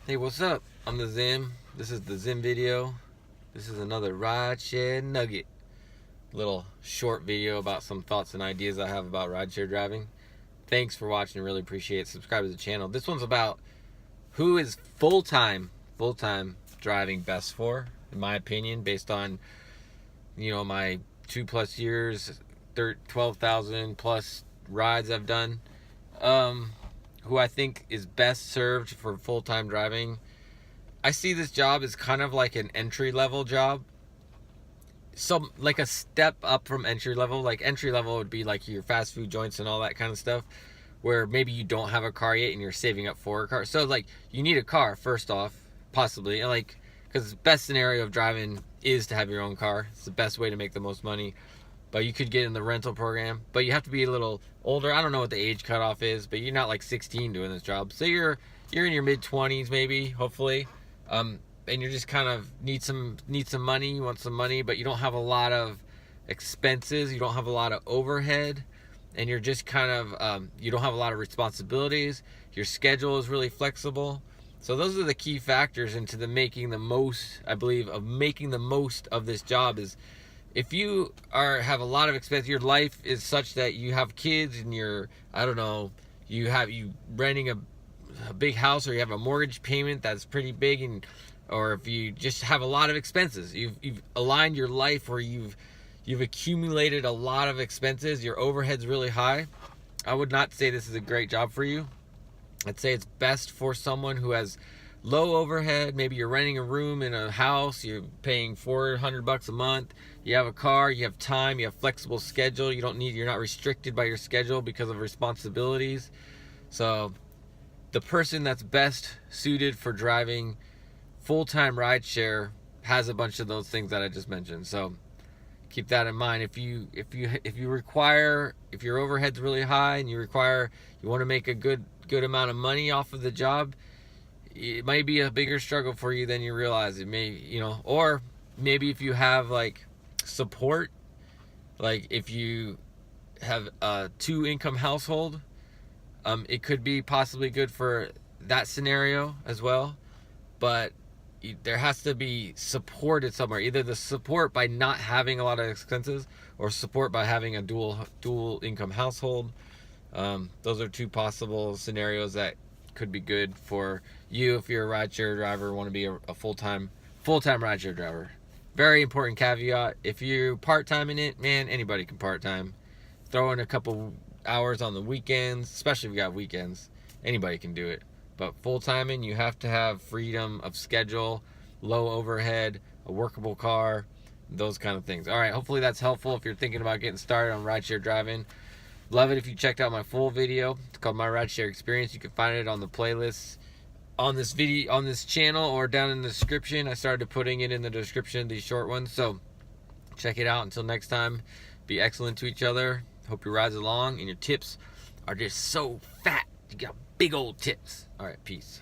Hey, what's up? I'm the Zim. This is the Zim video. This is another rideshare nugget. Little short video about some thoughts and ideas I have about rideshare driving. Thanks for watching. I really appreciate it. Subscribe to the channel. This one's about who is full-time driving best for, in my opinion, based on, my 2+ years, 12,000 plus rides I've done. Who I think is best served for full-time driving. I see this job as kind of like an entry-level job. Like a step up from entry level. Like entry level would be like your fast food joints and all that kind of stuff, where maybe you don't have a car yet and you're saving up for a car. So like you need a car first off, possibly, and like, because the best scenario of driving is to have your own car. It's the best way to make the most money. But you could get in the rental program, but you have to be a little older. I don't know what the age cutoff is, but you're not like 16 doing this job. So you're in your mid-20s maybe, hopefully. And you're just kind of need some money, you want some money, but you don't have a lot of expenses, you don't have a lot of overhead, and you're just kind of you don't have a lot of responsibilities. Your schedule is really flexible. So those are the key factors into the making the most, I believe, of making the most of this job. Is if you have a lot of expense, your life is such that you have kids and you're, I don't know, you renting a big house, or you have a mortgage payment that's pretty big, or if you just have a lot of expenses, you've aligned your life where you've accumulated a lot of expenses, your overhead's really high. I would not say this is a great job for you. I'd say it's best for someone who has low overhead. Maybe you're renting a room in a house, you're paying $400 a month, you have a car, you have time, you have flexible schedule, you're not restricted by your schedule because of responsibilities. So the person that's best suited for driving full-time rideshare has a bunch of those things that I just mentioned. So keep that in mind. If your overhead's really high and you want to make a good amount of money off of the job, it might be a bigger struggle for you than you realize. It may, or maybe if you have like support, like if you have a 2-income household, it could be possibly good for that scenario as well. But there has to be supported somewhere, either the support by not having a lot of expenses, or support by having a dual income household. Those are two possible scenarios that could be good for you if you're a rideshare driver, want to be a full-time rideshare driver. Very important caveat: if you're part-time in it, man, anybody can part-time. Throw in a couple hours on the weekends, especially if you got weekends. Anybody can do it. But full-timing, you have to have freedom of schedule, low overhead, a workable car, those kind of things. All right, hopefully that's helpful if you're thinking about getting started on rideshare driving. Love it if you checked out my full video. It's called My Rideshare Experience. You can find it on the playlist on this video, on this channel, or down in the description. I started putting it in the description, these short ones. So check it out. Until next time, be excellent to each other. Hope your rides along and your tips are just so fat. You got big old tips. All right, peace.